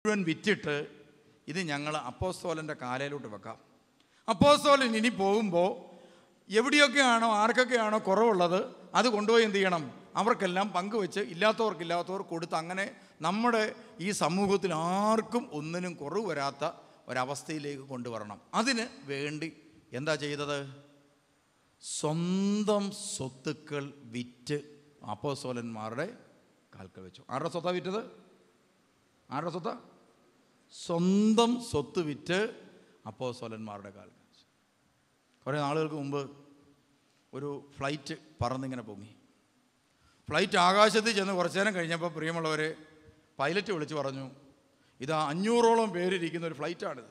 മുഴുവൻ വിറ്റിട്ട് ഇത് ഞങ്ങൾ അപ്പോസ്തലൻ്റെ കാലയിലോട്ട് വെക്കാം. അപ്പോസ്തലൻ ഇനി പോകുമ്പോൾ എവിടെയൊക്കെയാണോ ആർക്കൊക്കെയാണോ കുറവുള്ളത് അത് കൊണ്ടുപോയി എന്ത് ചെയ്യണം? അവർക്കെല്ലാം പങ്കുവെച്ച് ഇല്ലാത്തവർ കൊടുത്ത് അങ്ങനെ നമ്മുടെ ഈ സമൂഹത്തിൽ ആർക്കും ഒന്നിനും കുറവ് വരാത്ത ഒരവസ്ഥയിലേക്ക് കൊണ്ടുവരണം. അതിന് വേണ്ടി എന്താ ചെയ്തത്? സ്വന്തം സ്വത്തുക്കൾ വിറ്റ് അപ്പോസ്തലന്മാരുടെ കാൽക്കൽ വെച്ചു. ആരുടെ സ്വത്താണ് വിറ്റത്? ആരുടെ സ്വത്താ? സ്വന്തം സ്വത്ത് വിറ്റ് അപ്പോസ്തലന്മാരുടെ കാൽക്കൽ വെച്ചു. കുറേ നാളുകൾക്ക് മുമ്പ് ഒരു ഫ്ലൈറ്റ് പറന്നിങ്ങനെ പൊങ്ങി. ഫ്ലൈറ്റ് ആകാശത്ത് ചെന്ന് കുറച്ചു നേരം കഴിഞ്ഞപ്പോൾ പ്രിയമുള്ളവരെ പൈലറ്റ് വിളിച്ച് പറഞ്ഞു, ഇതാ 500ഓളം പേരിരിക്കുന്ന ഒരു ഫ്ലൈറ്റാണിത്.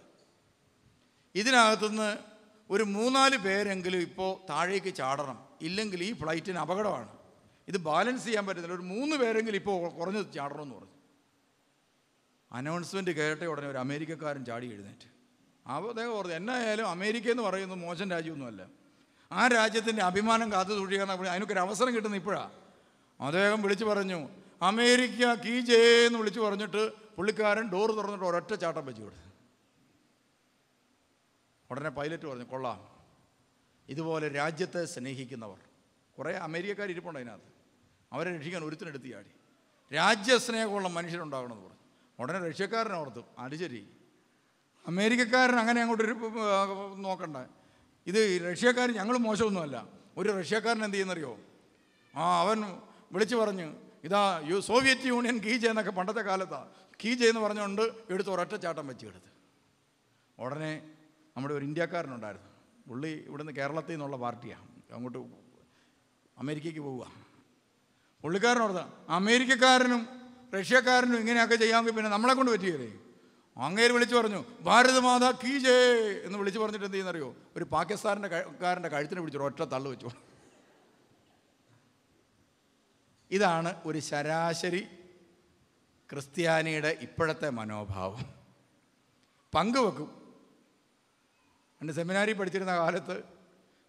ഇതിനകത്തുനിന്ന് ഒരു 3-4 പേരെങ്കിലും ഇപ്പോൾ താഴേക്ക് ചാടണം, ഇല്ലെങ്കിൽ ഈ ഫ്ലൈറ്റിന് അപകടമാണ്, ഇത് ബാലൻസ് ചെയ്യാൻ പറ്റുന്നില്ല, ഒരു 3 പേരെങ്കിലും ഇപ്പോൾ കുറഞ്ഞ് ചാടണമെന്ന് പറഞ്ഞു. അനൗൺസ്മെൻറ്റ് കേട്ട ഉടനെ ഒരു അമേരിക്കക്കാരൻ ചാടി എഴുന്നേറ്റ്. അപ്പോൾ അദ്ദേഹം പറഞ്ഞു, എന്നായാലും അമേരിക്ക എന്ന് പറയുന്നത് മോശം രാജ്യമൊന്നുമല്ല, ആ രാജ്യത്തിൻ്റെ അഭിമാനം കാത്തു സൂക്ഷിക്കാൻ അതിനൊക്കെ അവസരം കിട്ടുന്ന ഇപ്പോഴാണ്. അദ്ദേഹം വിളിച്ചു പറഞ്ഞു, അമേരിക്ക കീ ജേ എന്ന് വിളിച്ചു പറഞ്ഞിട്ട് പുള്ളിക്കാരൻ ഡോറ് തുറന്നിട്ട് ഒരൊറ്റ ചാട്ടം വെച്ച് കൊടുത്തു. ഉടനെ പൈലറ്റ് പറഞ്ഞു, കൊള്ളാം, ഇതുപോലെ രാജ്യത്തെ സ്നേഹിക്കുന്നവർ കുറേ അമേരിക്കക്കാർ ഇരിപ്പുണ്ട് അതിനകത്ത്, അവരെ രക്ഷിക്കാൻ ഒരുത്തിനെടുത്ത് ചാടി. രാജ്യസ്നേഹമുള്ള മനുഷ്യരുണ്ടാകണമെന്ന് പറഞ്ഞു. ഉടനെ റഷ്യക്കാരനെ ഓർത്തു, അത് ശരി, അമേരിക്കക്കാരൻ അങ്ങനെ അങ്ങോട്ടൊരു നോക്കണ്ട, ഇത് റഷ്യക്കാരൻ ഞങ്ങൾ മോശമൊന്നുമല്ല. ഒരു റഷ്യക്കാരൻ എന്ത് ചെയ്യുന്നറിയോ? അവൻ വിളിച്ചു പറഞ്ഞു, ഇതാ സോവിയറ്റ് യൂണിയൻ കീ ജെ എന്നൊക്കെ പണ്ടത്തെ കാലത്താണ്, കീ ജെ എന്ന് പറഞ്ഞുകൊണ്ട് എടുത്ത് ഒരൊറ്റ ചാട്ടം വെച്ച് എടുത്ത്. ഉടനെ നമ്മുടെ ഒരു ഇന്ത്യക്കാരനുണ്ടായിരുന്നു, പുള്ളി ഇവിടുന്ന് കേരളത്തിൽ നിന്നുള്ള പാർട്ടിയാണ്, അങ്ങോട്ട് അമേരിക്കയ്ക്ക് പോവുക. പുള്ളിക്കാരനോർത്ത അമേരിക്കക്കാരനും റഷ്യക്കാരനും ഇങ്ങനെയൊക്കെ ചെയ്യാമെങ്കിൽ പിന്നെ നമ്മളെ കൊണ്ട് പറ്റിയല്ലേ? അങ്ങേര് വിളിച്ചു പറഞ്ഞു, ഭാരത് മാതാ കീ ജേ എന്ന് വിളിച്ചു പറഞ്ഞിട്ട് എന്ത് ചെയ്യുന്നറിയോ? ഒരു പാകിസ്ഥാൻ്റെ കഴുത്തിന് പിടിച്ചു ഒറ്റ തള്ളു വെച്ചു. ഇതാണ് ഒരു ശരാശരി ക്രിസ്ത്യാനിയുടെ ഇപ്പോഴത്തെ മനോഭാവം. പങ്കുവെക്കും. എൻ്റെ സെമിനാരി പഠിച്ചിരുന്ന കാലത്ത്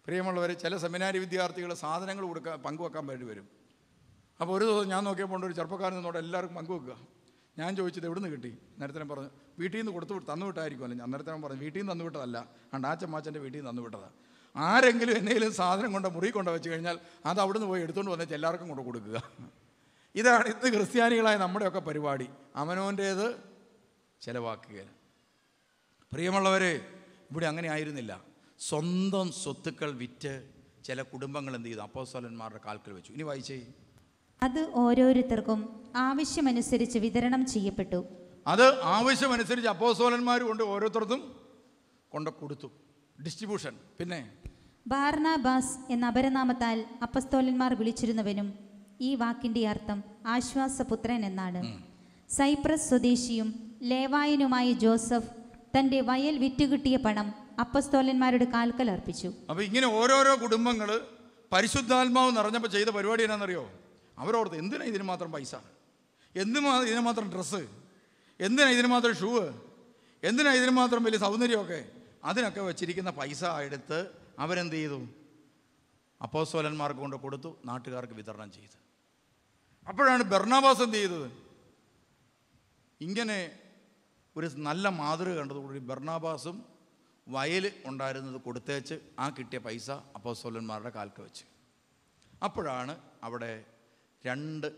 പ്രിയമുള്ളവർ, ചില സെമിനാരി വിദ്യാർത്ഥികൾ സാധനങ്ങൾ പങ്കുവെക്കാൻ വേണ്ടി വരും. അപ്പോൾ ഒരു ദിവസം ഞാൻ നോക്കിയപ്പോൾ ഒരു ചെറുപ്പക്കാരൻ നിന്നോട് എല്ലാവർക്കും പങ്കുവെക്കുക. ഞാൻ ചോദിച്ചത് എവിടെ നിന്ന് കിട്ടി? നേരത്തെ പറഞ്ഞു വീട്ടിൽ നിന്ന് തന്നുവിട്ടായിരിക്കുമല്ലോ. അന്നേരത്തെ പറഞ്ഞു വീട്ടിൽ നിന്ന് തന്നുവിട്ടതല്ല, ആച്ചമ്മാച്ചൻ്റെ വീട്ടിൽ നിന്ന് തന്നുവിട്ടതാണ്. ആരെങ്കിലും എന്തെങ്കിലും സാധനം കൊണ്ട് മുറി കൊണ്ട് വെച്ച് കഴിഞ്ഞാൽ അത് അവിടുന്ന് പോയി എടുത്തുകൊണ്ട് വന്നിട്ട് എല്ലാവർക്കും കൊണ്ട് കൊടുക്കുക. ഇതാണ് ഇന്ന് ക്രിസ്ത്യാനികളായ നമ്മുടെയൊക്കെ പരിപാടി. അവനവൻ്റേത് ചിലവാക്കുക. പ്രിയമുള്ളവരെ, ഇവിടെ അങ്ങനെ ആയിരുന്നില്ല. സ്വന്തം സ്വത്തുക്കൾ വിറ്റ് ചില കുടുംബങ്ങൾ എന്ത് ചെയ്തു? അപ്പോസ്തലന്മാരുടെ കാൽക്കൽ വെച്ചു. ഇനി വായിച്ചേ. അത് ഓരോരുത്തർക്കും ആവശ്യമനുസരിച്ച് വിതരണം ചെയ്യപ്പെട്ടു. അത് ആവശ്യമനുസരിച്ച് അപ്പോസ്തലന്മാർ കൊണ്ട് ഓരോരുത്തർക്കും കൊണ്ട് കൊടുത്തു. ഡിസ്ട്രിബ്യൂഷൻ. പിന്നെ ബാർനാബാസ് എന്ന അപരനാമത്താൽ അപ്പസ്തോലന്മാർ വിളിച്ചിരുന്നവനും ഈ വാക്കിന്റെ അർത്ഥം ആശ്വാസപുത്രൻ എന്നാണ്. സൈപ്രസ് സ്വദേശിയും ലേവായനുമായ ജോസഫ് തന്റെ വയൽ വിറ്റുകിട്ടിയ പണം അപ്പസ്തോലന്മാരുടെ കാൽക്കൽ അർപ്പിച്ചു. അപ്പോൾ ഇങ്ങനെ ഓരോരോ കുടുംബങ്ങൾ പരിശുദ്ധാത്മാവ് നിറഞ്ഞപ്പോൾ ചെയ്ത പരിപാടി എന്നാണെന്നറിയോ? അവരോർത്ത് എന്തിനാ ഇതിന് മാത്രം പൈസ, ഇതിന് മാത്രം ഡ്രസ്സ്, എന്തിനാ ഇതിന് മാത്രം ഷൂവ്, എന്തിനാ ഇതിന് മാത്രം വലിയ സൗന്ദര്യമൊക്കെ? അതിനൊക്കെ വെച്ചിരിക്കുന്ന പൈസ എടുത്ത് അവരെന്ത് ചെയ്തു? അപ്പോസ്തലന്മാർക്ക് കൊണ്ട് കൊടുത്തു, നാട്ടുകാർക്ക് വിതരണം ചെയ്തു. അപ്പോഴാണ് ബർണബാസ് എന്ത് ചെയ്തത്? ഇങ്ങനെ ഒരു നല്ല മാതൃക കണ്ടതോടുകൂടി ബർണബാസും വയൽ ഉണ്ടായിരുന്നത് കൊടുത്തേച്ച് ആ കിട്ടിയ പൈസ അപ്പോസ്തലന്മാരുടെ കാൽക്ക് വെച്ച്. അപ്പോഴാണ് അവിടെ 2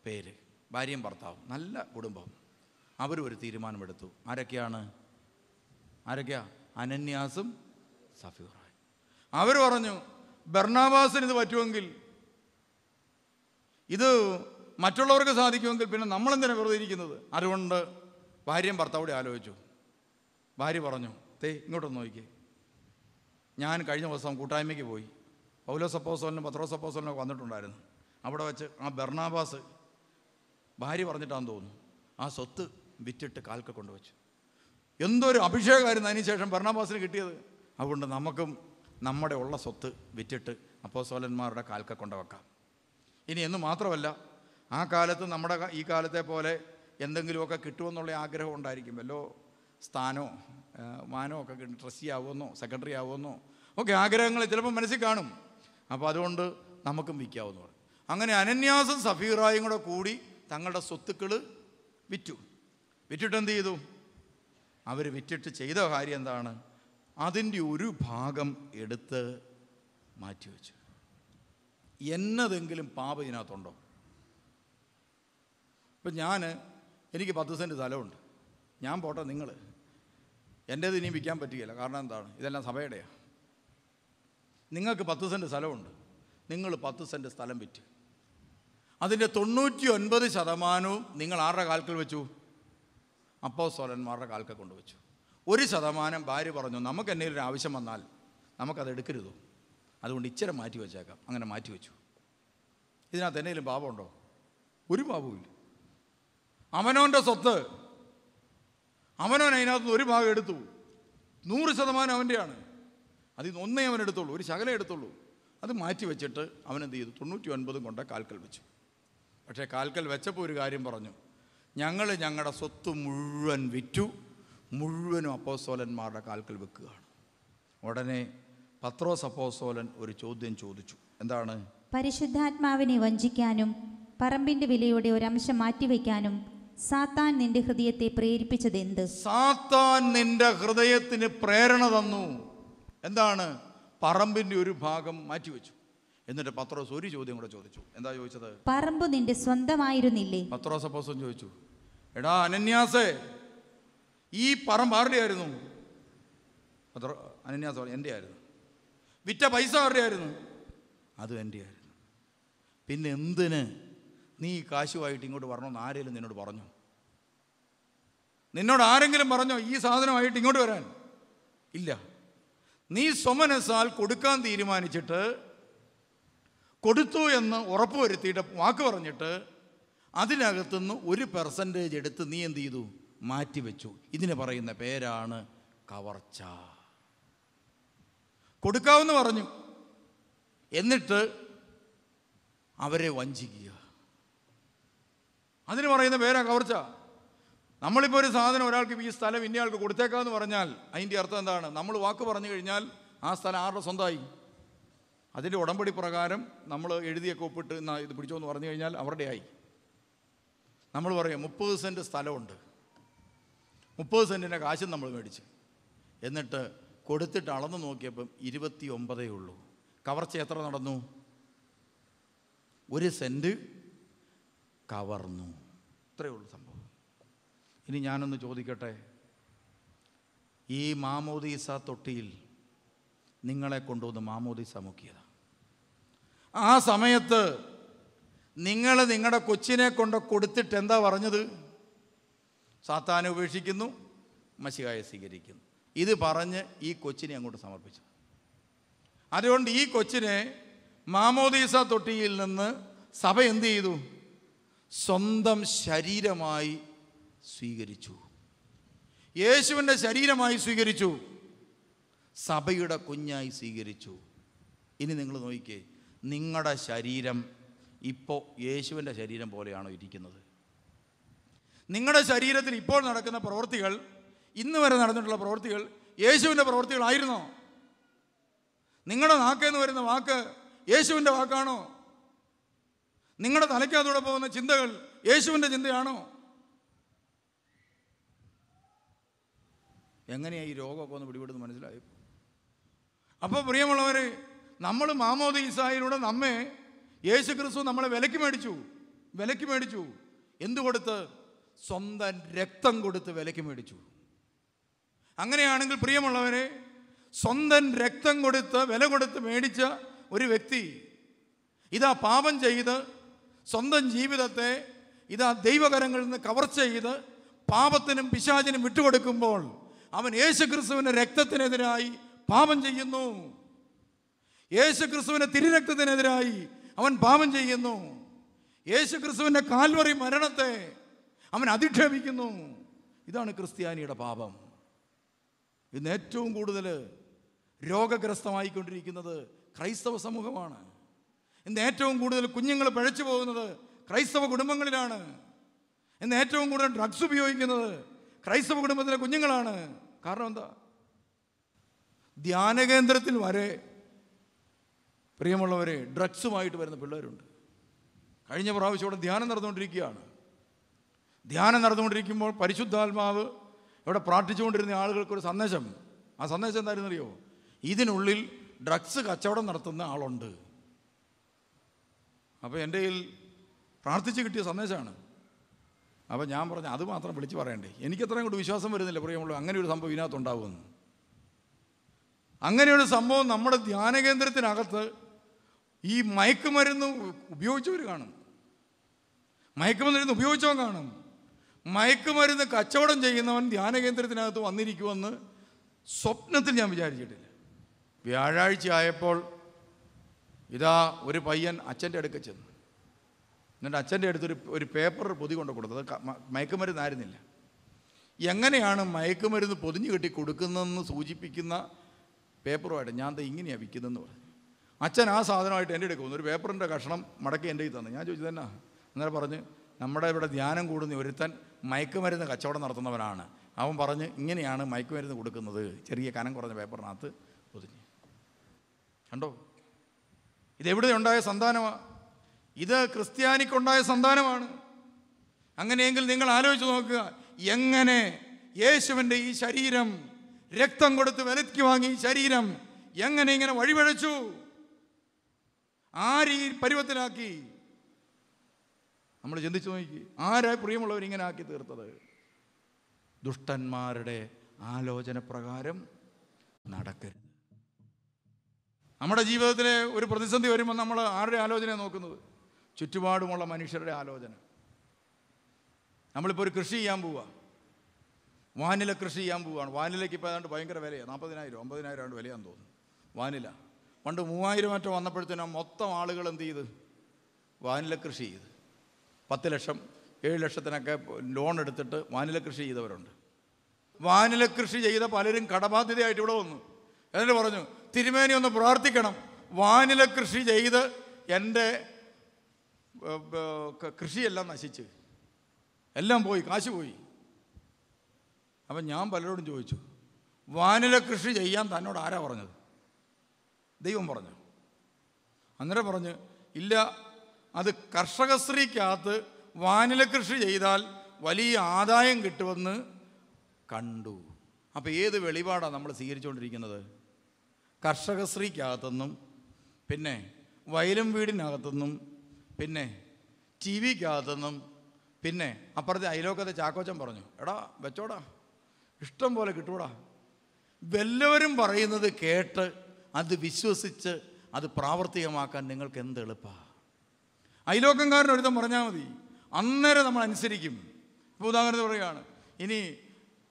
പേര്, ഭാര്യയും ഭർത്താവും, നല്ല കുടുംബം, അവരും ഒരു തീരുമാനമെടുത്തു. ആരൊക്കെയാ? അനന്യാസും സഫീറായും. അവർ പറഞ്ഞു, ബർണബാസിന് ഇത് പറ്റുമെങ്കിൽ, ഇത് മറ്റുള്ളവർക്ക് സാധിക്കുമെങ്കിൽ പിന്നെ നമ്മളെന്തിനാണ് വെറുതെ ഇരിക്കുന്നത്? അതുകൊണ്ട് ഭാര്യയും ഭർത്താവോടെ ആലോചിച്ചു. ഭാര്യ പറഞ്ഞു, ഇങ്ങോട്ടൊന്ന് നോക്കിക്കേ, ഞാൻ കഴിഞ്ഞ ദിവസം കൂട്ടായ്മയ്ക്ക് പോയി, പൗലോസ് അപ്പോസ്തലനും പത്രോസ് അപ്പോസ്തലനും ഒക്കെ വന്നിട്ടുണ്ടായിരുന്നു. അവിടെ വെച്ച് ആ ബർണബാസ് ഭാര്യ പറഞ്ഞിട്ടാണെന്ന് തോന്നുന്നു ആ സ്വത്ത് വിറ്റിട്ട് കാൽക്കൽ കൊണ്ടുവച്ചു. എന്തൊരു അഭിഷേകമായിരുന്നു അതിനുശേഷം ബർണബാസിന് കിട്ടിയത്. അതുകൊണ്ട് നമുക്കും നമ്മുടെ ഉള്ള സ്വത്ത് വിറ്റിട്ട് അപ്പോസ്തലന്മാരുടെ കാൽക്കൽ കൊണ്ടുവെക്കാം. ഇനി എന്ന് മാത്രമല്ല, ആ കാലത്ത് നമ്മുടെ ഈ കാലത്തെ പോലെ എന്തെങ്കിലുമൊക്കെ കിട്ടുമെന്നുള്ള ആഗ്രഹം ഉണ്ടായിരിക്കും. വല്ലോ സ്ഥാനമോ മാനോ ഒക്കെ ട്രസ്റ്റി ആവുമെന്നോ സെക്രട്ടറി ആവുമെന്നോ ഒക്കെ ആഗ്രഹങ്ങൾ ചിലപ്പോൾ മനസ്സിൽ കാണും. അപ്പോൾ അതുകൊണ്ട് നമുക്കും വിൽക്കാമെന്ന് പറയും. അങ്ങനെ അനന്യാസും സഫീറായും കൂടെ കൂടി തങ്ങളുടെ സ്വത്തുക്കൾ വിറ്റു. വിറ്റിട്ട് എന്ത് ചെയ്തു? അവർ വിറ്റിട്ട് ചെയ്ത കാര്യം എന്താണ്? അതിൻ്റെ ഒരു ഭാഗം എടുത്ത് മാറ്റിവെച്ചു. എന്നതെങ്കിലും പാപം ഇതിനകത്തുണ്ടോ? ഇപ്പം എനിക്ക് 10 സെൻറ്റ് സ്ഥലമുണ്ട്. ഞാൻ പോട്ടെ, നിങ്ങൾ എൻ്റേത് ഇനിയും വിൽക്കാൻ പറ്റുകയില്ല. കാരണം എന്താണ്? ഇതെല്ലാം സഭയുടെയാണ്. നിങ്ങൾക്ക് 10 സെൻറ്റ് സ്ഥലമുണ്ട്. നിങ്ങൾ 10 സെൻറ്റ് സ്ഥലം വിറ്റ് അതിൻ്റെ 99% നിങ്ങൾ ആരുടെ കാൽക്കൽ വെച്ചു? അപ്പോസ്തലന്മാരുടെ കാൽക്കൽ കൊണ്ടുവച്ചു. 1% ഭാര്യ പറഞ്ഞു, നമുക്ക് എന്തെങ്കിലും ഒരു ആവശ്യം വന്നാൽ നമുക്കത് എടുക്കരുതോ, അതുകൊണ്ട് ഇച്ചിരി മാറ്റി വെച്ചേക്കാം. അങ്ങനെ മാറ്റി വെച്ചു. ഇതിനകത്ത് എന്തെങ്കിലും പാപമുണ്ടോ? ഒരു പാപവുമില്ല. അവനവൻ്റെ സ്വത്ത് അവനവൻ അതിനകത്ത് ഒരു ഭാഗം എടുത്തു. 100% അവൻ്റെയാണ്. അതിൽ നിന്ന് ഒന്നേ അവൻ എടുത്തുള്ളൂ, ഒരു ശകലം എടുത്തുള്ളൂ. അത് മാറ്റി വെച്ചിട്ട് അവനെന്ത് ചെയ്തു? 99 കൊണ്ട് കാൽക്കൽ വെച്ചു. പക്ഷേ കാൽക്കൽ വെച്ചപ്പോൾ ഒരു കാര്യം പറഞ്ഞു, ഞങ്ങൾ ഞങ്ങളുടെ സ്വത്ത് മുഴുവൻ വിറ്റു, മുഴുവനും അപ്പോസ്തലന്മാരുടെ കാൽക്കൽ വെക്കുകയാണ്. ഉടനെ പത്രോസ് അപ്പോസ്തലൻ ഒരു ചോദ്യം ചോദിച്ചു. എന്താണ്? പരിശുദ്ധാത്മാവിനെ വഞ്ചിക്കാനും പറമ്പിന്റെ വിലയുടെ ഒരംശം മാറ്റിവെക്കാനും സാത്താൻ നിന്റെ ഹൃദയത്തെ പ്രേരിപ്പിച്ചതെന്ത്? സാത്താൻ നിന്റെ ഹൃദയത്തിന് പ്രേരണ തന്നു. എന്താണ്? പറമ്പിന്റെ ഒരു ഭാഗം മാറ്റിവെച്ചു. എന്നിട്ട് പത്രോസ് ഒരു ചോദ്യം കൂടെ ചോദിച്ചു. എന്താ ചോദിച്ചത്? പറമ്പ് നിന്റെ സ്വന്തമായിരുന്നില്ലേ? പത്രോസ് അപ്പോസ്തലൻ ചോദിച്ചു, എടാ അനന്യാസേ, ഈ പറമ്പ് ആരുടെ ആയിരുന്നു? അനന്യാസ് പറഞ്ഞു, എൻ്റെ ആയിരുന്നു. വിറ്റ പൈസ ആരുടെ ആയിരുന്നു? അതും എൻ്റെ ആയിരുന്നു. പിന്നെ എന്തിന് നീ കാശുമായിട്ട് ഇങ്ങോട്ട് വരണമെന്ന് ആരെങ്കിലും നിന്നോട് പറഞ്ഞു? നിന്നോട് ആരെങ്കിലും പറഞ്ഞോ ഈ സാധനമായിട്ട് ഇങ്ങോട്ട് വരാൻ? ഇല്ല. നീ സ്വമനസാൽ കൊടുക്കാൻ തീരുമാനിച്ചിട്ട് കൊടുത്തു എന്ന് ഉറപ്പ് വരുത്തിയിട്ട് വാക്ക് പറഞ്ഞിട്ട് അതിനകത്തുനിന്ന് 1% എടുത്ത് നീ എന്ത് ചെയ്തു? മാറ്റിവെച്ചു. ഇതിന് പറയുന്ന പേരാണ് കവർച്ച. കൊടുക്കാമെന്ന് പറഞ്ഞു, എന്നിട്ട് അവരെ വഞ്ചിക്കുക. അതിന് പറയുന്ന പേരാ കവർച്ച. നമ്മളിപ്പോൾ ഒരു സാധനം ഒരാൾക്ക് ഈ സ്ഥലം ഇന്നയാൾക്ക് കൊടുത്തേക്കാമെന്ന് പറഞ്ഞാൽ അതിൻ്റെ അർത്ഥം എന്താണ്? നമ്മൾ വാക്ക് പറഞ്ഞു കഴിഞ്ഞാൽ ആ സ്ഥലം ആരുടെ സ്വന്തമായി? അതിൻ്റെ ഉടമ്പടി പ്രകാരം നമ്മൾ എഴുതിയൊക്കെ ഒപ്പിട്ട് ഇത് പിടിച്ചോ എന്ന് പറഞ്ഞു കഴിഞ്ഞാൽ അവരുടെ ആയി. നമ്മൾ പറയാം 30 സെൻറ്റ് സ്ഥലമുണ്ട്, 30 സെൻറ്റിൻ്റെ കാശും നമ്മൾ മേടിച്ച്, എന്നിട്ട് കൊടുത്തിട്ട് അളന്ന് നോക്കിയപ്പം 29 ഉള്ളൂ. കവർച്ച എത്ര നടന്നു? 1 സെൻറ്റ് കവർന്നു. ഇത്രയേ ഉള്ളൂ സംഭവം. ഇനി ഞാനൊന്ന് ചോദിക്കട്ടെ, ഈ മാമോദീസ തൊട്ടിയിൽ നിങ്ങളെ കൊണ്ടുവന്ന് മാമോദീസ മുക്കിയതാണ്. ആ സമയത്ത് നിങ്ങൾ നിങ്ങളുടെ കൊച്ചിനെ കൊണ്ട് കൊടുത്തിട്ട് എന്താ പറഞ്ഞത്? സാത്താനെ ഉപേക്ഷിക്കുന്നു, മശിഹായെ സ്വീകരിക്കുന്നു. ഇത് പറഞ്ഞ് ഈ കൊച്ചിനെ അങ്ങോട്ട് സമർപ്പിച്ചു. അതുകൊണ്ട് ഈ കൊച്ചിനെ മാമോദീസ തൊട്ടിയിൽ നിന്ന് സഭ എന്ത് ചെയ്തു? സ്വന്തം ശരീരമായി സ്വീകരിച്ചു. യേശുവിൻ്റെ ശരീരമായി സ്വീകരിച്ചു, സഭയുടെ കുഞ്ഞായി സ്വീകരിച്ചു. ഇനി നിങ്ങൾ നോക്കിക്കേ, നിങ്ങളുടെ ശരീരം ഇപ്പോൾ യേശുവിൻ്റെ ശരീരം പോലെയാണോ ഇരിക്കുന്നത്? നിങ്ങളുടെ ശരീരത്തിൽ ഇപ്പോൾ നടക്കുന്ന പ്രവൃത്തികൾ, ഇന്ന് വരെ നടന്നിട്ടുള്ള പ്രവൃത്തികൾ യേശുവിൻ്റെ പ്രവൃത്തികളായിരുന്നോ? നിങ്ങളുടെ നാക്കെന്ന് വരുന്ന വാക്ക് യേശുവിൻ്റെ വാക്കാണോ? നിങ്ങളുടെ തലയ്ക്കകത്തൂടെ പോകുന്ന ചിന്തകൾ യേശുവിൻ്റെ ചിന്തയാണോ? എങ്ങനെയാണ് ഈ രോഗമൊക്കെ ഒന്ന് പിടിപെടുന്ന് മനസ്സിലായി? അപ്പോൾ പ്രിയമുള്ളവർ, നമ്മൾ മാമോദീസായിലൂടെ നമ്മെ യേശു ക്രിസ്തു നമ്മളെ വിലയ്ക്ക് മേടിച്ചു. എന്തു കൊടുത്ത്? സ്വന്തം രക്തം കൊടുത്ത് വിലയ്ക്ക് മേടിച്ചു. അങ്ങനെയാണെങ്കിൽ പ്രിയമുള്ളവരെ, സ്വന്തം രക്തം കൊടുത്ത് വില കൊടുത്ത് മേടിച്ച ഒരു വ്യക്തി ഇതാ പാപം ചെയ്ത് സ്വന്തം ജീവിതത്തെ ഇതാ ദൈവകരങ്ങളിൽ നിന്ന് കവർച്ച ചെയ്ത് പാപത്തിനും പിശാചിനും വിട്ടുകൊടുക്കുമ്പോൾ അവൻ യേശു ക്രിസ്തുവിൻ്റെ രക്തത്തിനെതിരായി പാപം ചെയ്യുന്നു. യേശു ക്രിസ്തുവിൻ്റെ തിരുരക്തത്തിനെതിരായി അവൻ പാപം ചെയ്യുന്നു. യേശു ക്രിസ്തുവിൻ്റെ കാൽവറി മരണത്തെ അവൻ അധിക്ഷേപിക്കുന്നു. ഇതാണ് ക്രിസ്ത്യാനിയുടെ പാപം. ഇന്ന് ഏറ്റവും കൂടുതൽ രോഗഗ്രസ്തമായിക്കൊണ്ടിരിക്കുന്നത് ക്രൈസ്തവ സമൂഹമാണ്. ഇന്ന് ഏറ്റവും കൂടുതൽ കുഞ്ഞുങ്ങൾ പിഴച്ചു പോകുന്നത് ക്രൈസ്തവ കുടുംബങ്ങളിലാണ്. ഇന്ന് ഏറ്റവും കൂടുതൽ ഡ്രഗ്സ് ഉപയോഗിക്കുന്നത് ക്രൈസ്തവ കുടുംബത്തിലെ കുഞ്ഞുങ്ങളാണ്. കാരണം എന്താ? ധ്യാനകേന്ദ്രത്തിൽ വരെ പ്രിയമുള്ളവരെ ഡ്രഗ്സുമായിട്ട് വരുന്ന പിള്ളേരുണ്ട്. കഴിഞ്ഞ പ്രാവശ്യം ഇവിടെ ധ്യാനം നടന്നുകൊണ്ടിരിക്കുകയാണ്. ധ്യാനം നടന്നുകൊണ്ടിരിക്കുമ്പോൾ പരിശുദ്ധാത്മാവ് ഇവിടെ പ്രാർത്ഥിച്ചുകൊണ്ടിരുന്ന ആളുകൾക്കൊരു സന്ദേശം. ആ സന്ദേശം എന്തായിരുന്നു അറിയോ? ഇതിനുള്ളിൽ ഡ്രഗ്സ് കച്ചവടം നടത്തുന്ന ആളുണ്ട്. അപ്പോൾ എൻ്റെ കയ്യിൽ പ്രാർത്ഥിച്ച് കിട്ടിയ സന്ദേശമാണ്. അപ്പോൾ ഞാൻ പറഞ്ഞു അത് മാത്രം വിളിച്ച് പറയണ്ടേ, എനിക്കത്രയും കൂടി വിശ്വാസം വരുന്നില്ല പ്രിയമുള്ളൂ അങ്ങനെ ഒരു സംഭവം ഇതിനകത്തുണ്ടാകുമെന്ന്. അങ്ങനെയൊരു സംഭവം നമ്മുടെ ധ്യാന കേന്ദ്രത്തിനകത്ത് ഈ മയക്കുമരുന്ന് ഉപയോഗിച്ചവർ കാണും, മയക്കുമരുന്ന് ഉപയോഗിച്ചവൻ കാണും. മയക്കുമരുന്ന് കച്ചവടം ചെയ്യുന്നവൻ ധ്യാന കേന്ദ്രത്തിനകത്ത് വന്നിരിക്കുമെന്ന് സ്വപ്നത്തിൽ ഞാൻ വിചാരിച്ചിട്ടില്ല. വ്യാഴാഴ്ച ആയപ്പോൾ ഇതാ ഒരു പയ്യൻ അച്ഛൻ്റെ അടുക്ക ചെന്നു. എന്നിട്ട് അച്ഛൻ്റെ അടുത്തൊരു പേപ്പർ പൊതി കൊണ്ട് കൊടുത്തത് മയക്കുമരുന്നായിരുന്നില്ല. എങ്ങനെയാണ് മയക്കുമരുന്ന് പൊതിഞ്ഞു കെട്ടി കൊടുക്കുന്നതെന്ന് സൂചിപ്പിക്കുന്ന പേപ്പറുമായിട്ട് ഞാൻ ഇങ്ങനെയാണ് വിൽക്കുന്നതെന്ന് പറഞ്ഞു. അച്ഛൻ ആ സാധനമായിട്ട് എൻ്റെ അടുക്ക് വന്നു. ഒരു പേപ്പറിൻ്റെ കഷ്ണം മടക്കി എൻ്റെ കയ്യിൽ തന്നു. ഞാൻ ചോദിച്ചു തന്നെ. അന്നേരം പറഞ്ഞ് നമ്മുടെ ഇവിടെ ധ്യാനം കൂടുന്ന ഒരുത്തൻ മയക്കുമരുന്ന് കച്ചവടം നടത്തുന്നവനാണ്. അവൻ പറഞ്ഞ് ഇങ്ങനെയാണ് മയക്കുമരുന്ന് കൊടുക്കുന്നത്, ചെറിയ കനം കുറഞ്ഞ പേപ്പറിനകത്ത് പൊതിഞ്ഞ്. കണ്ടോ, ഇതെവിടെ ഉണ്ടായ സന്താനമാണ്? ഇത് ക്രിസ്ത്യാനിക്കുണ്ടായ സന്താനമാണ്. അങ്ങനെയെങ്കിൽ നിങ്ങൾ ആലോചിച്ച് നോക്കുക, എങ്ങനെ യേശുവിൻ്റെ ഈ ശരീരം, രക്തം കൊടുത്ത് വിലയ്ക്ക് വാങ്ങി ഈ ശരീരം എങ്ങനെ ഇങ്ങനെ വഴിപഴച്ചു, ആരീ പരുവത്തിലാക്കി? നമ്മൾ ചിന്തിച്ചു നോക്കി, ആരാ പ്രിയമുള്ളവർ ഇങ്ങനെ ആക്കി തീർത്തത്? ദുഷ്ടന്മാരുടെ ആലോചന പ്രകാരം നടക്കരുത്. നമ്മുടെ ജീവിതത്തിലെ ഒരു പ്രതിസന്ധി വരുമ്പോൾ നമ്മൾ ആരുടെ ആലോചനയാണ് നോക്കുന്നത്? ചുറ്റുപാടുമുള്ള മനുഷ്യരുടെ ആലോചന. നമ്മളിപ്പോൾ ഒരു കൃഷി ചെയ്യാൻ പോവുക, വാനില കൃഷി ചെയ്യാൻ പോവുകയാണ്. വാനിലയ്ക്ക് ഇപ്പോൾ ഏതാണ്ട് ഭയങ്കര വിലയാണ്, 40,000 50,000 വിലയാന്ന് തോന്നുന്നു വാനില. പണ്ട് 3,000 മറ്റോ വന്നപ്പോഴത്തേനും മൊത്തം ആളുകൾ എന്ത് ചെയ്ത് വാനില കൃഷി ചെയ്ത് 10 ലക്ഷം 7 ലക്ഷത്തിനൊക്കെ ലോൺ എടുത്തിട്ട് വാനില കൃഷി ചെയ്തവരുണ്ട്. വാനില കൃഷി ചെയ്ത പലരും കടബാധ്യതയായിട്ട് ഇവിടെ വന്നു. എന്നിട്ട് പറഞ്ഞു, തിരുമേനി ഒന്ന് പ്രാർത്ഥിക്കണം, വാനില കൃഷി ചെയ്ത് എൻ്റെ കൃഷിയെല്ലാം നശിച്ച് എല്ലാം പോയി, കാശ് പോയി. അപ്പം ഞാൻ പലരോടും ചോദിച്ചു, വാനില കൃഷി ചെയ്യാൻ തന്നോട് ആരാ പറഞ്ഞത്? ദൈവം പറഞ്ഞു. അന്നേരം പറഞ്ഞ്, ഇല്ല, അത് കർഷകശ്രീക്കകത്ത് വാനില കൃഷി ചെയ്താൽ വലിയ ആദായം കിട്ടുമെന്ന് കണ്ടു. അപ്പോൾ ഏത് വെളിപാടാണ് നമ്മൾ സ്വീകരിച്ചുകൊണ്ടിരിക്കുന്നത്? കർഷകശ്രീക്കകത്തുനിന്നും, പിന്നെ വയലും വീടിനകത്തുനിന്നും, പിന്നെ ടി വിക്കകത്തുനിന്നും, പിന്നെ അപ്പുറത്തെ അയലോക്കത്തെ ചാക്കോച്ചൻ പറഞ്ഞു, എടാ വെച്ചോടാ, ഇഷ്ടം പോലെ കിട്ടൂടാ. വല്ലവരും പറയുന്നത് കേട്ട് അത് വിശ്വസിച്ച് അത് പ്രാവർത്തികമാക്കാൻ നിങ്ങൾക്ക് എന്ത് എളുപ്പമാണ്. അയലോക്കംകാരൻ ഒരുത്തം പറഞ്ഞാൽ മതി, അന്നേരം നമ്മൾ അനുസരിക്കും. ഇപ്പോൾ ഉദാഹരണത്തിന് പറയുകയാണ്, ഇനി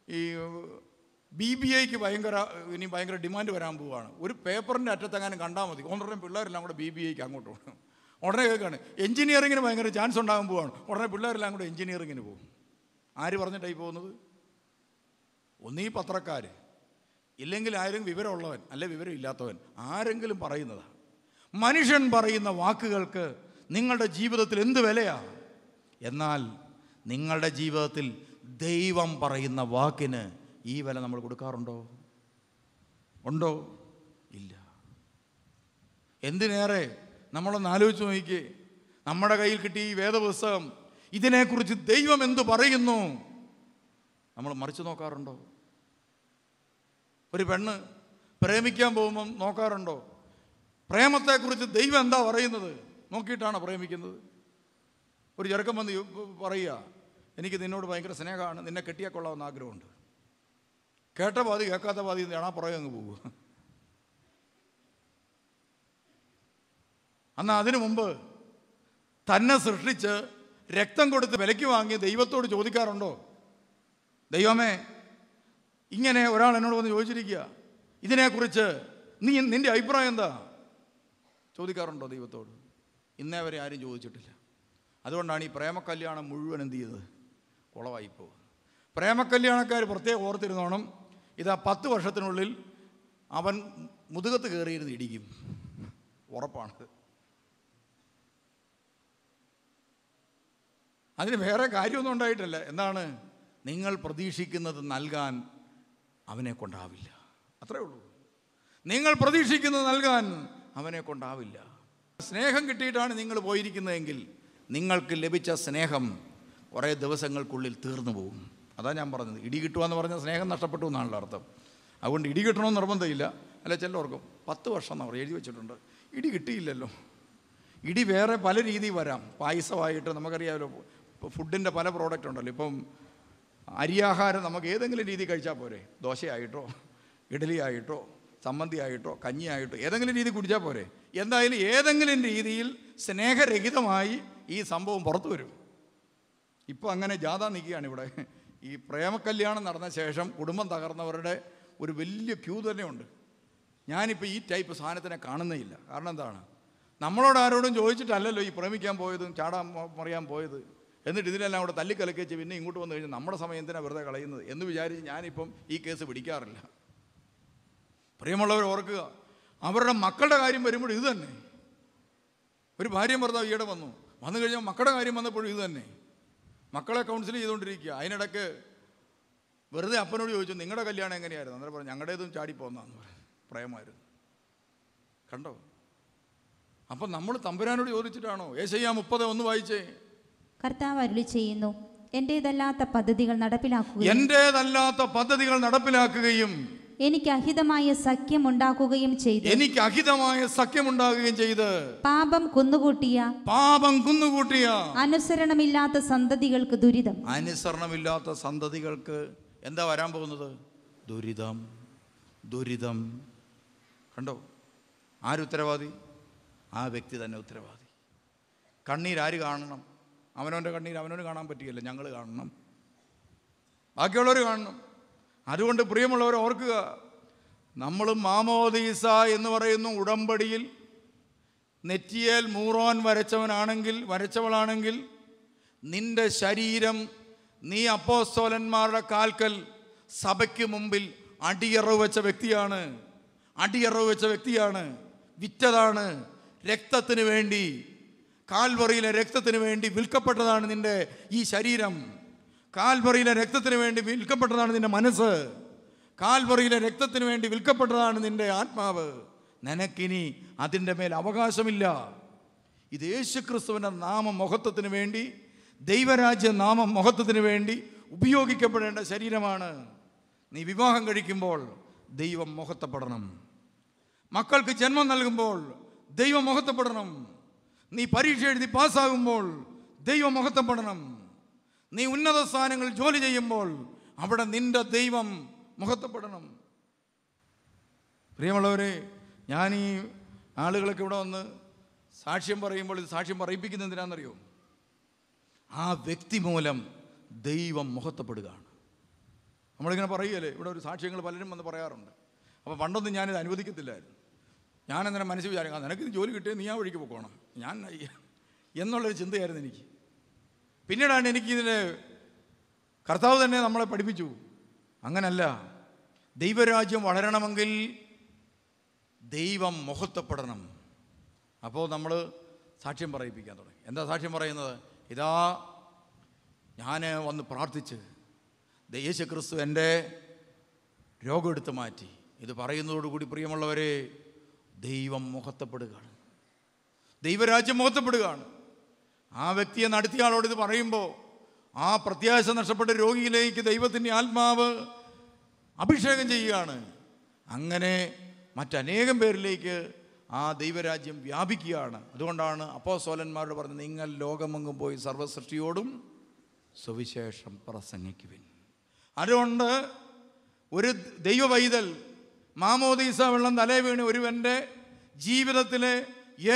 ഈ BBIക്ക് ഇനി ഭയങ്കര ഡിമാൻഡ് വരാൻ പോവുകയാണ്. ഒരു പേപ്പറിൻ്റെ അറ്റത്തെങ്ങാനും കണ്ടാൽ മതി, ഒന്നര പിള്ളേരെല്ലാം കൂടെ BBIക്ക് അങ്ങോട്ട് പോകും. ഉടനെ കേൾക്കുകയാണ് എഞ്ചിനീയറിങ്ങിന് ഭയങ്കര ചാൻസ് ഉണ്ടാകാൻ പോവുകയാണ്. ഉടനെ പിള്ളേരെല്ലാം കൂടെ എഞ്ചിനീയറിങ്ങിന് പോകും. ആര് പറഞ്ഞിട്ടായി പോകുന്നത്? ഒന്നീ പത്രക്കാർ, ഇല്ലെങ്കിൽ ആരെങ്കിലും വിവരമുള്ളവൻ, അല്ലെ വിവരം ഇല്ലാത്തവൻ, ആരെങ്കിലും പറയുന്നതാണ്. മനുഷ്യൻ പറയുന്ന വാക്കുകൾക്ക് നിങ്ങളുടെ ജീവിതത്തിൽ എന്ത് വിലയാണ്? എന്നാൽ നിങ്ങളുടെ ജീവിതത്തിൽ ദൈവം പറയുന്ന വാക്കിന് ഈ വില നമ്മൾ കൊടുക്കാറുണ്ടോ? ഉണ്ടോ? ഇല്ല. എന്തിനേറെ നമ്മളൊന്ന് ആലോചിച്ച് നോക്കിക്കേ, നമ്മുടെ കയ്യിൽ കിട്ടിയ ഈ വേദപുസ്തകം, ഇതിനെക്കുറിച്ച് ദൈവം എന്തു പറയുന്നു നമ്മൾ മറിച്ച് നോക്കാറുണ്ടോ? ഒരു പെണ്ണ് പ്രേമിക്കാൻ പോകുമ്പം നോക്കാറുണ്ടോ? പ്രേമത്തെക്കുറിച്ച് ദൈവം എന്താ പറയുന്നത് നോക്കിയിട്ടാണ് പ്രേമിക്കുന്നത്. ഒരു ചെറുക്കൻ വന്ന് പറയുക, എനിക്ക് നിന്നോട് ഭയങ്കര സ്നേഹമാണ്, നിന്നെ കെട്ടിയാൽ കൊള്ളാമെന്ന് ആഗ്രഹമുണ്ട്. കേട്ട പാതി കേൾക്കാത്ത പാതി കാണാൻ പുറകെ അങ്ങ് പോവുക. എന്നാൽ അതിനു മുമ്പ് തന്നെ സൃഷ്ടിച്ച് രക്തം കൊടുത്ത് വിലയ്ക്ക് വാങ്ങി ദൈവത്തോട് ചോദിക്കാറുണ്ടോ? ദൈവമേ, ഇങ്ങനെ ഒരാൾ എന്നോട് വന്ന് ചോദിച്ചിരിക്കുക, ഇതിനെക്കുറിച്ച് നിൻ്റെ അഭിപ്രായം എന്താ? ചോദിക്കാറുണ്ടോ ദൈവത്തോട്? ഇന്നേ വരെ ആരും ചോദിച്ചിട്ടില്ല. അതുകൊണ്ടാണ് ഈ പ്രേമകല്യാണം മുഴുവൻ എന്ത് ചെയ്തത്? കുളവായിപ്പോ. പ്രേമകല്യാണക്കാർ പ്രത്യേകം ഓർത്തിരുന്നോണം, ഇതാ 10 വർഷത്തിനുള്ളിൽ അവൻ മുതുകത്ത് കയറിയിരുന്ന് ഇടിക്കും, ഉറപ്പാണ്. അതിന് വേറെ കാര്യമൊന്നും ഉണ്ടായിട്ടില്ല. എന്താണ്? നിങ്ങൾ പ്രതീക്ഷിക്കുന്നത് നൽകാൻ അവനെ കൊണ്ടാവില്ല. അത്രേ ഉള്ളൂ. നിങ്ങൾ പ്രതീക്ഷിക്കുന്നത് നൽകാൻ അവനെ കൊണ്ടാവില്ല. സ്നേഹം കിട്ടിയിട്ടാണ് നിങ്ങൾ പോയിരിക്കുന്നതെങ്കിൽ നിങ്ങൾക്ക് ലഭിച്ച സ്നേഹം കുറേ ദിവസങ്ങൾക്കുള്ളിൽ തീർന്നു പോകും. അതാ ഞാൻ പറഞ്ഞത്. ഇടി കിട്ടുക എന്ന് പറഞ്ഞാൽ സ്നേഹം നഷ്ടപ്പെട്ടു എന്നാണല്ലോ അർത്ഥം. അതുകൊണ്ട് ഇടി കിട്ടണമെന്ന് നിർബന്ധമില്ല. അല്ല, ചിലർക്കും 10 വർഷം എന്ന് അവർ എഴുതി വെച്ചിട്ടുണ്ട്. ഇടി കിട്ടിയില്ലല്ലോ. ഇടി വേറെ പല രീതിയിൽ വരാം. പായസമായിട്ട് നമുക്കറിയാമല്ലോ, ഫുഡിൻ്റെ പല പ്രോഡക്റ്റ് ഉണ്ടല്ലോ. ഇപ്പം അരിയാഹാരം നമുക്ക് ഏതെങ്കിലും രീതി കഴിച്ചാൽ പോരെ. ദോശയായിട്ടോ ഇഡലി ആയിട്ടോ ചമ്മന്തി ആയിട്ടോ കഞ്ഞിയായിട്ടോ ഏതെങ്കിലും രീതി കുടിച്ചാൽ പോരെ. എന്തായാലും ഏതെങ്കിലും രീതിയിൽ സ്നേഹരഹിതമായി ഈ സംഭവം പുറത്തു വരും. ഇപ്പോൾ അങ്ങനെ ജാഥ നിൽക്കുകയാണ് ഇവിടെ. ഈ പ്രേമകല്യാണം നടന്ന ശേഷം കുടുംബം തകർന്നവരുടെ ഒരു വലിയ ക്യൂ തന്നെയുണ്ട്. ഞാനിപ്പോൾ ഈ ടൈപ്പ് സാധനത്തിനെ കാണുന്നേയില്ല. കാരണം എന്താണ്? നമ്മളോട് ആരോടും ചോദിച്ചിട്ടല്ലല്ലോ ഈ പ്രേമിക്കാൻ പോയതും ചാടാൻ മറിയാൻ പോയത്. എന്നിട്ട് ഇതിനെല്ലാം കൂടെ തല്ലിക്കലക്കേച്ച് പിന്നെ ഇങ്ങോട്ട് വന്നു കഴിഞ്ഞാൽ നമ്മുടെ സമയം എന്തിനാണ് വെറുതെ കളയുന്നത് എന്ന് വിചാരിച്ച് ഞാനിപ്പം ഈ കേസ് പിടിക്കാറില്ല. പ്രിയമുള്ളവർ ഓർക്കുക, അവരുടെ മക്കളുടെ കാര്യം വരുമ്പോൾ ഇത് തന്നെ. ഒരു ഭാര്യയും ഭർത്താവ് ഈയിടെ വന്നു കഴിഞ്ഞാൽ മക്കളുടെ കാര്യം വന്നപ്പോഴും ഇത് തന്നെ. മക്കളെ കൗൺസിൽ ചെയ്തുകൊണ്ടിരിക്കുക. അതിനിടയ്ക്ക് വെറുതെ അപ്പനോട് ചോദിച്ചു, നിങ്ങളുടെ കല്യാണം എങ്ങനെയായിരുന്നു? അന്നേരം പറഞ്ഞു, ഞങ്ങളുടേതും ചാടിപ്പോന്നാന്ന് പറഞ്ഞു. പ്രേമമായിരുന്നു. കണ്ടോ? അപ്പം നമ്മൾ തമ്പുരാനോട് ചോദിച്ചിട്ടാണോ? യെശയ്യാ 30:1 വായിച്ചേ. കർത്താവ് അരുളി ചെയ്യുന്നു, എന്റേതല്ലാത്ത പദ്ധതികൾ നടപ്പിലാക്കുകയും എനിക്ക് അഹിതമായ സഖ്യമുണ്ടാക്കുകയും ചെയ്ത് പാപം കുന്നുകൂട്ടിയ അനുസരണമില്ലാത്ത സന്തതികൾക്ക് ദുരിതം. അനുസരണമില്ലാത്ത സന്തതികൾക്ക് എന്താ വരാൻ പോകുന്നത്? ദുരിതം. കണ്ടോ? ആരുത്തരവാദി? ആ വ്യക്തി തന്നെ ഉത്തരവാദി. കണ്ണീരാര് കാണണം? അവനവൻ്റെ കണ്ണീര് അവനവന് കാണാൻ പറ്റുകയില്ല, ഞങ്ങൾ കാണണം, ബാക്കിയുള്ളവർ കാണണം. അതുകൊണ്ട് പ്രിയമുള്ളവർ ഓർക്കുക, നമ്മൾ മാമോദീസ എന്ന് പറയുന്ന ഉടമ്പടിയിൽ നെറ്റിയേൽ മൂറോൻ വരച്ചവളാണെങ്കിൽ നിന്റെ ശരീരം നീ അപ്പോസ്തലന്മാരുടെ കാൽക്കൽ സഭയ്ക്ക് മുമ്പിൽ അടിയറവ് വെച്ച വ്യക്തിയാണ്. വിറ്റതാണ്. രക്തത്തിന് വേണ്ടി, കാൽവറിയിലെ രക്തത്തിന് വേണ്ടി വിൽക്കപ്പെട്ടതാണ് നിന്റെ ഈ ശരീരം. കാൽവറിയിലെ രക്തത്തിന് വേണ്ടി വിൽക്കപ്പെട്ടതാണ് നിന്റെ മനസ്സ്. കാൽവറിയിലെ രക്തത്തിന് വേണ്ടി വിൽക്കപ്പെട്ടതാണ് നിന്റെ ആത്മാവ്. നിനക്കിനി അതിൻ്റെ മേൽ അവകാശമില്ല. ഇത് യേശുക്രിസ്തുവിൻ്റെ നാമമഹത്വത്തിന് വേണ്ടി, ദൈവരാജ്യ നാമമഹത്വത്തിന് വേണ്ടി ഉപയോഗിക്കപ്പെടേണ്ട ശരീരമാണ്. നീ വിവാഹം കഴിക്കുമ്പോൾ ദൈവം മഹത്വപ്പെടണം. മക്കൾക്ക് ജന്മം നൽകുമ്പോൾ ദൈവം മഹത്വപ്പെടണം. നീ പരീക്ഷ എഴുതി പാസ്സാകുമ്പോൾ ദൈവം മഹത്വപ്പെടണം. നീ ഉന്നത സ്ഥാനങ്ങളിൽ ജോലി ചെയ്യുമ്പോൾ അവിടെ നിന്റെ ദൈവം മഹത്വപ്പെടണം. പ്രിയമുള്ളവരെ, ഞാൻ ഈ ആളുകളൊക്കെ ഇവിടെ വന്ന് സാക്ഷ്യം പറയുമ്പോൾ ഇത് സാക്ഷ്യം പറയിപ്പിക്കുന്നത് എന്തിനാണെന്നറിയോ? ആ വ്യക്തി മൂലം ദൈവം മഹത്വപ്പെടുകയാണ്. നമ്മളിങ്ങനെ പറയുകയല്ലേ, ഇവിടെ ഒരു സാക്ഷ്യങ്ങൾ പലരും വന്ന് പറയാറുണ്ട്. അപ്പോൾ പണ്ടൊന്നും ഞാനിത് അനുവദിക്കത്തില്ലായിരുന്നു. ഞാനങ്ങനെ മനസ്സിൽ വിചാരിക്കാം, നിനക്കിത് ജോലി കിട്ടിയാൽ നീ ആ വഴിക്ക് പോക്കണം ഞാൻ എന്നുള്ളൊരു ചിന്തയായിരുന്നു എനിക്ക്. പിന്നീടാണ് എനിക്കിതിന് കർത്താവ് തന്നെ നമ്മളെ പഠിപ്പിച്ചു, അങ്ങനല്ല, ദൈവരാജ്യം വളരണമെങ്കിൽ ദൈവം മഹത്വപ്പെടണം. അപ്പോൾ നമ്മൾ സാക്ഷ്യം പറയിപ്പിക്കാൻ തുടങ്ങി. എന്താ സാക്ഷ്യം പറയുന്നത്? ഇതാ ഞാൻ വന്ന് പ്രാർത്ഥിച്ച് യേശുക്രിസ്തു എൻ്റെ രോഗം എടുത്തു മാറ്റി. ഇത് പറയുന്നതോടുകൂടി പ്രിയമുള്ളവരെ, ദൈവം മഹത്വപ്പെടുകയാണ്, ദൈവരാജ്യം മഹത്വപ്പെടുകയാണ്. ആ വ്യക്തിയെ നടത്തിയ ആളോട് ഇത് പറയുമ്പോൾ ആ പ്രത്യാശ നഷ്ടപ്പെട്ട രോഗിയിലേക്ക് ദൈവത്തിൻ്റെ ആത്മാവ് അഭിഷേകം ചെയ്യുകയാണ്. അങ്ങനെ മറ്റനേകം പേരിലേക്ക് ആ ദൈവരാജ്യം വ്യാപിക്കുകയാണ്. അതുകൊണ്ടാണ് അപ്പോസ്തലന്മാരോട് പറഞ്ഞത്, നിങ്ങൾ ലോകമെങ്ങും പോയി സർവ്വസൃഷ്ടിയോടും സുവിശേഷം പ്രസംഗിക്കുവിൻ. അതുകൊണ്ട് ഒരു ദൈവവൈതൽ മാമോദീസ വെള്ളം തലേ വീണ് ഒരുവൻ്റെ ജീവിതത്തിലെ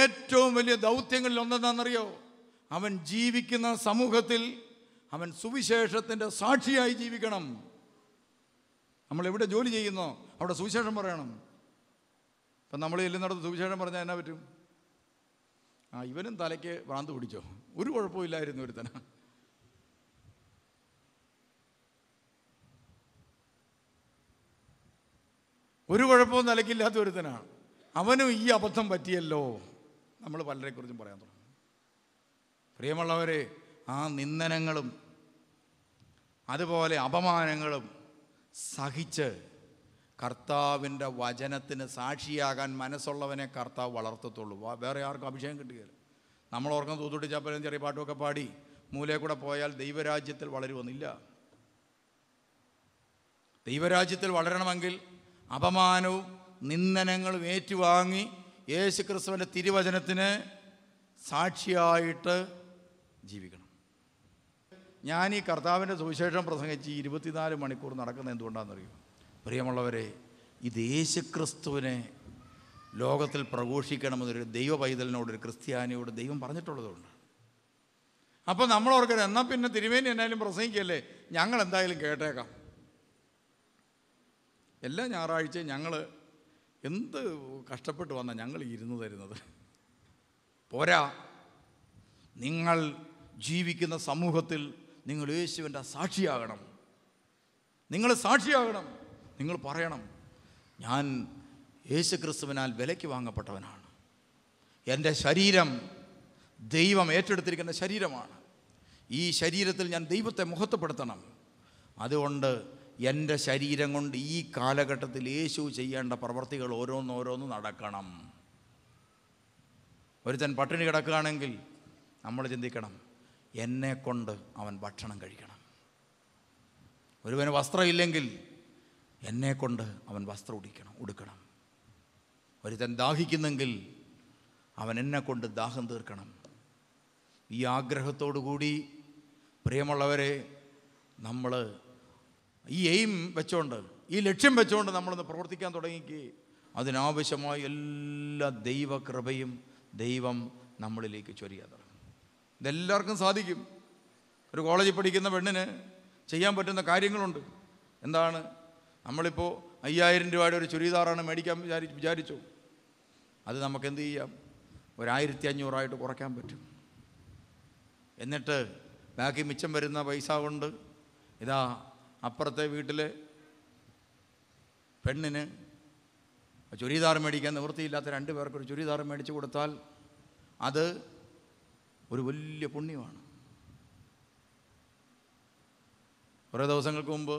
ഏറ്റവും വലിയ ദൗത്യങ്ങളിൽ ഒന്നെന്താണെന്നറിയോ? അവൻ ജീവിക്കുന്ന സമൂഹത്തിൽ അവൻ സുവിശേഷത്തിൻ്റെ സാക്ഷിയായി ജീവിക്കണം. നമ്മളെവിടെ ജോലി ചെയ്യുന്നോ അവിടെ സുവിശേഷം പറയണം. ഇപ്പം നമ്മൾ ചെല്ലുന്നിടത്ത് സുവിശേഷം പറഞ്ഞാൽ എന്നാ പറ്റും? ഇവനും തലയ്ക്ക് ഭ്രാന്ത് പിടിച്ചോ? ഒരു കുഴപ്പമില്ലായിരുന്നു ഒരുത്തന. ഒരു കുഴപ്പവും തലയ്ക്കില്ലാത്ത ഒരുത്തനാണ്. അവനും ഈ അബദ്ധം പറ്റിയല്ലോ. നമ്മൾ പലരെക്കുറിച്ചും പറയാൻ തുടങ്ങും. പ്രിയമുള്ളവരെ, ആ നിന്ദനങ്ങളും അതുപോലെ അപമാനങ്ങളും സഹിച്ച് കർത്താവിൻ്റെ വചനത്തിന് സാക്ഷിയാകാൻ മനസ്സുള്ളവനെ കർത്താവ് വളർത്തത്തുള്ളൂ. വേറെ ആർക്കും അഭിഷേകം കിട്ടുകയില്ല. നമ്മൾ ഓർക്കുന്ന തൂത്തുട്ടി ചാപ്പലും ചെറിയ പാട്ടുമൊക്കെ പാടി മൂലയിൽ കൂടെ പോയാൽ ദൈവരാജ്യത്തിൽ വളരുമെന്നില്ല. ദൈവരാജ്യത്തിൽ വളരണമെങ്കിൽ അപമാനവും നിന്ദനങ്ങളും ഏറ്റുവാങ്ങി യേശു ക്രിസ്തുവിൻ്റെ തിരുവചനത്തിന് സാക്ഷിയായിട്ട് ജീവിക്കണം. ഞാൻ ഈ കർത്താവിൻ്റെ സുവിശേഷം പ്രസംഗിച്ച് 24 മണിക്കൂർ നടക്കുന്നത് എന്തുകൊണ്ടാണെന്നറിയോ? പ്രിയമുള്ളവരെ, ഇത് യേശുക്രിസ്തുവിനെ ലോകത്തിൽ പ്രഘോഷിക്കണമെന്നൊരു ദൈവ പൈതലിനോട്, ഒരു ക്രിസ്ത്യാനിയോട് ദൈവം പറഞ്ഞിട്ടുള്ളതുകൊണ്ട്. അപ്പോൾ നമ്മളോർക്കരുത്, എന്നാൽ പിന്നെ തിരുമേനി എന്നാലും പ്രസംഗിക്കല്ലേ, ഞങ്ങൾ എന്തായാലും കേട്ടേക്കാം. എല്ലാ ഞായറാഴ്ചയും ഞങ്ങൾ എന്ത് കഷ്ടപ്പെട്ട് വന്നാൽ ഞങ്ങൾ ഇരുന്ന് തരുന്നത് പോരാ. നിങ്ങൾ ജീവിക്കുന്ന സമൂഹത്തിൽ നിങ്ങൾ യേശുവിൻ്റെ സാക്ഷിയാകണം. നിങ്ങൾ സാക്ഷിയാകണം. നിങ്ങൾ പറയണം, ഞാൻ യേശു ക്രിസ്തുവിനാൽ വിലയ്ക്ക് വാങ്ങപ്പെട്ടവനാണ്. എൻ്റെ ശരീരം ദൈവം ഏറ്റെടുത്തിരിക്കുന്ന ശരീരമാണ്. ഈ ശരീരത്തിൽ ഞാൻ ദൈവത്തെ മഹത്വപ്പെടുത്തണം. അതുകൊണ്ട് എൻ്റെ ശരീരം കൊണ്ട് ഈ കാലഘട്ടത്തിൽ യേശു ചെയ്യേണ്ട പ്രവർത്തികൾ ഓരോന്നോരോന്ന് നടക്കണം. ഒരുത്തൻ പട്ടിണി കിടക്കുകയാണെങ്കിൽ നമ്മൾ ചിന്തിക്കണം, എന്നെ കൊണ്ട് അവൻ ഭക്ഷണം കഴിക്കണം. ഒരുവന് വസ്ത്രമില്ലെങ്കിൽ എന്നെ കൊണ്ട് അവൻ വസ്ത്രം ഉടുക്കണം. ഒരുത്തൻ ദാഹിക്കുന്നെങ്കിൽ അവൻ എന്നെ കൊണ്ട് ദാഹം തീർക്കണം. ഈ ആഗ്രഹത്തോടു കൂടി പ്രിയമുള്ളവരെ, നമ്മൾ ഈ എയിം വെച്ചുകൊണ്ട്, ഈ ലക്ഷ്യം വെച്ചുകൊണ്ട് നമ്മളൊന്ന് പ്രവർത്തിക്കാൻ തുടങ്ങിക്ക്, അതിനാവശ്യമായ എല്ലാ ദൈവകൃപയും ദൈവം നമ്മളിലേക്ക് ചൊരിയാൻ തുടങ്ങും. ഇതെല്ലാവർക്കും സാധിക്കും. ഒരു കോളേജിൽ പഠിക്കുന്ന പെണ്ണിന് ചെയ്യാൻ പറ്റുന്ന കാര്യങ്ങളുണ്ട്. എന്താണ്? നമ്മളിപ്പോൾ 5000 രൂപയുടെ ഒരു ചുരിദാറാണ് മേടിക്കാൻ വിചാരിച്ചു. അത് നമുക്ക് എന്ത് ചെയ്യാം? 1500 കുറയ്ക്കാൻ പറ്റും. എന്നിട്ട് ബാക്കി മിച്ചം വരുന്ന പൈസ കൊണ്ട് ഇതാ അപ്പുറത്തെ വീട്ടിലെ പെണ്ണിന് ചുരിദാർ മേടിക്കാൻ നിവൃത്തിയില്ലാത്ത 2 പേർക്കൊരു ചുരിദാർ മേടിച്ചു കൊടുത്താൽ അത് ഒരു വലിയ പുണ്യമാണ്. കുറേ ദിവസങ്ങൾക്ക് മുമ്പ്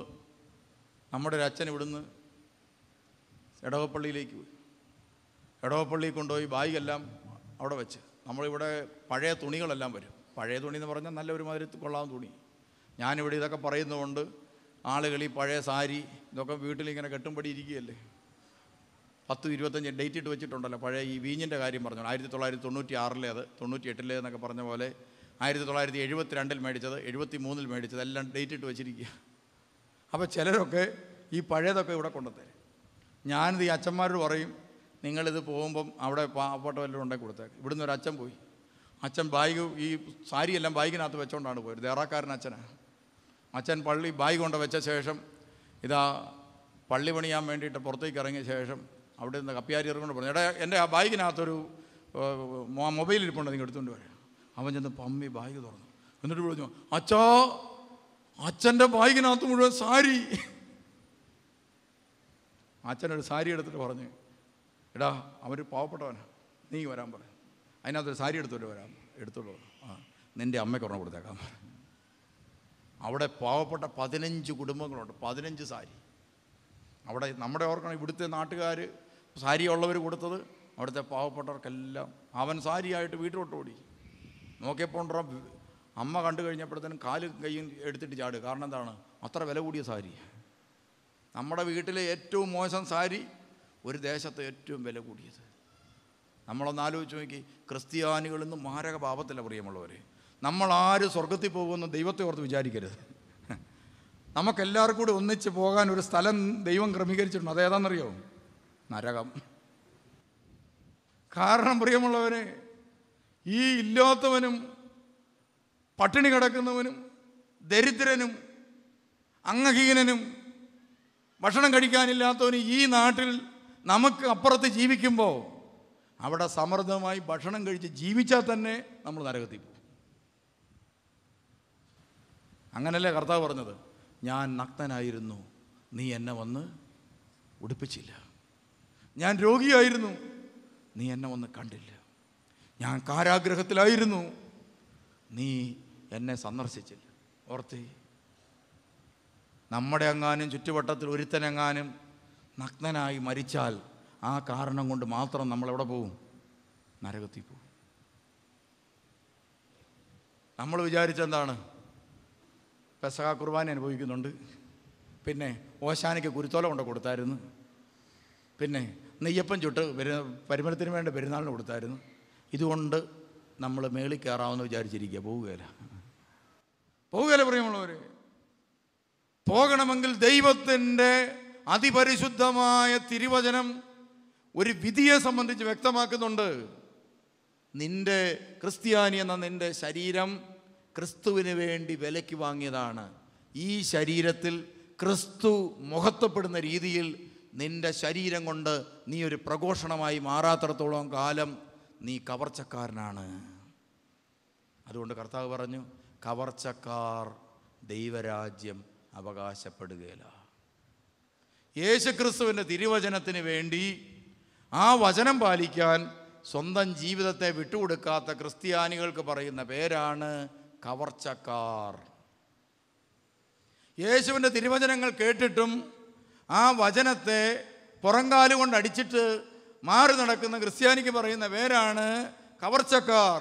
നമ്മുടെ ഒരു അച്ഛൻ ഇവിടുന്ന് എടവപ്പള്ളിയിലേക്ക് പോയി. എടവപ്പള്ളിയിൽ കൊണ്ടുപോയി ബാഗെല്ലാം അവിടെ വെച്ച്, നമ്മളിവിടെ പഴയ തുണികളെല്ലാം വരും. പഴയ തുണി എന്ന് പറഞ്ഞാൽ നല്ല ഒരുമാതിരി കൊള്ളാവുന്ന തുണി. ഞാനിവിടെ ഇതൊക്കെ പറയുന്നതുകൊണ്ട് ആളുകൾ ഈ പഴയ സാരി ഇതൊക്കെ വീട്ടിലിങ്ങനെ കെട്ടുംപടി ഇരിക്കുകയല്ലേ. 10-25 ഡേറ്റ് ഇട്ട് വെച്ചിട്ടുണ്ടല്ലോ. പഴയ ഈ വീഞ്ഞിൻ്റെ കാര്യം പറഞ്ഞു, 1996 98 എന്നൊക്കെ പറഞ്ഞ പോലെ 1972 മേടിച്ചത്, 73 മേടിച്ചത്, എല്ലാം ഡേറ്റ് ഇട്ട് വെച്ചിരിക്കുക. അപ്പോൾ ചിലരൊക്കെ ഈ പഴയതൊക്കെ ഇവിടെ കൊണ്ടുത്തരും. ഞാനിത് ഈ അച്ഛന്മാരോട് പറയും, നിങ്ങളിത് പോകുമ്പം അവിടെ പാവപ്പെട്ട വല്ലതും ഉണ്ടെങ്കിൽ കൊടുത്തേക്ക്. ഇവിടുന്ന് ഒരു അച്ഛൻ പോയി. അച്ഛൻ ബാഗ്, ഈ സാരിയെല്ലാം ബാഗിനകത്ത് വെച്ചുകൊണ്ടാണ് പോയത്. ദേറാക്കാരൻ അച്ഛനാണ്. അച്ഛൻ ബാഗ് കൊണ്ട് വെച്ച ശേഷം ഇതാ പള്ളി പണിയാൻ വേണ്ടിയിട്ട് പുറത്തേക്ക് ഇറങ്ങിയ ശേഷം അവിടെ നിന്ന് കപ്പിയാരി ഇറങ്ങുകൊണ്ട് പറഞ്ഞു, എടാ എൻ്റെ ആ ബാഗിനകത്തൊരു മൊബൈൽ ഇരിപ്പുണ്ട്, നിങ്ങൾ എടുത്തുകൊണ്ട് വരാം. അവൻ ചെന്ന് പമ്മി ബാഗ് തുറന്നു. എന്നിട്ട് പറഞ്ഞു, അച്ഛാ, അച്ഛൻ്റെ ബാഗിനകത്ത് മുഴുവൻ സാരി. അച്ഛനൊരു സാരി എടുത്തിട്ട് പറഞ്ഞു, എടാ അവർ പാവപ്പെട്ടവനാ, നീ വരാൻ പറ, അതിനകത്തൊരു സാരി എടുത്തോളൂ. നിൻ്റെ അമ്മയ്ക്ക് ഒരെണ്ണം കൊടുത്തേക്കാൻ പറ. അവിടെ പാവപ്പെട്ട 15 കുടുംബങ്ങളുണ്ട്, 15 സാരി. അവിടെ നമ്മുടെ ഓർക്കണം, ഇവിടുത്തെ നാട്ടുകാർ സാരി ഉള്ളവർ കൊടുത്തത് അവിടുത്തെ പാവപ്പെട്ടവർക്കെല്ലാം. അവൻ സാരിയായിട്ട് വീട്ടിലോട്ട് ഓടി. നോക്കിയപ്പോൾ അമ്മ കണ്ടു കഴിഞ്ഞപ്പോഴത്തേനും കാലും കൈയും എടുത്തിട്ട് ചാടുക. കാരണം എന്താണ്? അത്ര വില കൂടിയ സാരി. നമ്മുടെ വീട്ടിലെ ഏറ്റവും മോശം സാരി ഒരു ദേശത്തെ ഏറ്റവും വില കൂടിയത്. നമ്മളൊന്ന് ആലോചിച്ച് നോക്കി. ക്രിസ്ത്യാനികളെന്ന് മാരക പാപത്തില്ല പ്രിയമുള്ളവരെ. നമ്മളാരും സ്വർഗത്തിൽ പോകുമെന്ന് ദൈവത്തെ ഓർത്ത് വിചാരിക്കരുത്. നമുക്കെല്ലാവർക്കും കൂടി ഒന്നിച്ച് പോകാൻ ഒരു സ്ഥലം ദൈവം ക്രമീകരിച്ചിട്ടുണ്ട്. അതേതാണെന്നറിയോ? നരകം. കാരണം പ്രിയമുള്ളവരെ, ഈ ഇല്ലാത്തവനും പട്ടിണി കിടക്കുന്നവനും ദരിദ്രനും അംഗഹീനനും ഭക്ഷണം കഴിക്കാനില്ലാത്തവനും ഈ നാട്ടിൽ നമുക്ക് അപ്പുറത്ത് ജീവിക്കുമ്പോൾ അവിടെ സമൃദ്ധമായി ഭക്ഷണം കഴിച്ച് ജീവിച്ചാൽ തന്നെ നമ്മൾ നരകത്തിൽ പോകും. അങ്ങനല്ലേ കർത്താവ് പറഞ്ഞത്? ഞാൻ നഗ്നനായിരുന്നു, നീ എന്നെ വന്ന് ഉടുപ്പിച്ചില്ല. ഞാൻ രോഗിയായിരുന്നു, നീ എന്നെ വന്ന് കണ്ടില്ല. ഞാൻ കാരാഗ്രഹത്തിലായിരുന്നു, നീ എന്നെ സന്ദർശിച്ചില്ല. ഓർത്തി, നമ്മുടെ എങ്ങാനും ചുറ്റുവട്ടത്തിൽ ഒരുത്തനെങ്ങാനും നഗ്നനായി മരിച്ചാൽ ആ കാരണം കൊണ്ട് മാത്രം നമ്മളെവിടെ പോവും? നരകത്തിൽ പോവും. നമ്മൾ വിചാരിച്ചെന്താണ്, പെസഹ കുർബാന അനുഭവിക്കുന്നുണ്ട്, പിന്നെ ഓശാനയ്ക്ക് കുരുത്തോല കൊണ്ട് കൊടുത്തായിരുന്നു, പിന്നെ നെയ്യപ്പം ചുട്ട് പരിമളത്തിന് വേണ്ട പെരുന്നാളിന് കൊടുത്തായിരുന്നു, ഇതുകൊണ്ട് നമ്മൾ മേളിൽ കയറാമെന്ന് വിചാരിച്ചിരിക്കുക. പോവുകയല്ല പ്രിയമുള്ളവർ. പോകണമെങ്കിൽ ദൈവത്തിൻ്റെ അതിപരിശുദ്ധമായ തിരുവചനം ഒരു വിധിയെ സംബന്ധിച്ച് വ്യക്തമാക്കുന്നുണ്ട്. നിന്റെ ക്രിസ്ത്യാനി എന്ന നിന്റെ ശരീരം ക്രിസ്തുവിന് വേണ്ടി വിലയ്ക്ക് വാങ്ങിയതാണ്. ഈ ശരീരത്തിൽ ക്രിസ്തു മഹത്വപ്പെടുന്ന രീതിയിൽ നിന്റെ ശരീരം കൊണ്ട് നീ ഒരു പ്രഘോഷണമായി മാറാത്തിടത്തോളം കാലം നീ കവർച്ചക്കാരനാണ്. അതുകൊണ്ട് കർത്താവ് പറഞ്ഞു, കവർച്ചക്കാർ ദൈവരാജ്യം അവകാശപ്പെടുകയില്ല. യേശുക്രിസ്തുവിൻ്റെ തിരുവചനത്തിന് വേണ്ടി ആ വചനം പാലിക്കാൻ സ്വന്തം ജീവിതത്തെ വിട്ടുകൊടുക്കാത്ത ക്രിസ്ത്യാനികൾക്ക് പറയുന്ന പേരാണ് കവർച്ചക്കാർ. യേശുവിൻ്റെ തിരുവചനങ്ങൾ കേട്ടിട്ടും ആ വചനത്തെ പുറങ്കാലുകൊണ്ട് അടിച്ചിട്ട് മാറി നടക്കുന്ന ക്രിസ്ത്യാനിക്ക് പറയുന്ന പേരാണ് കവർച്ചക്കാർ.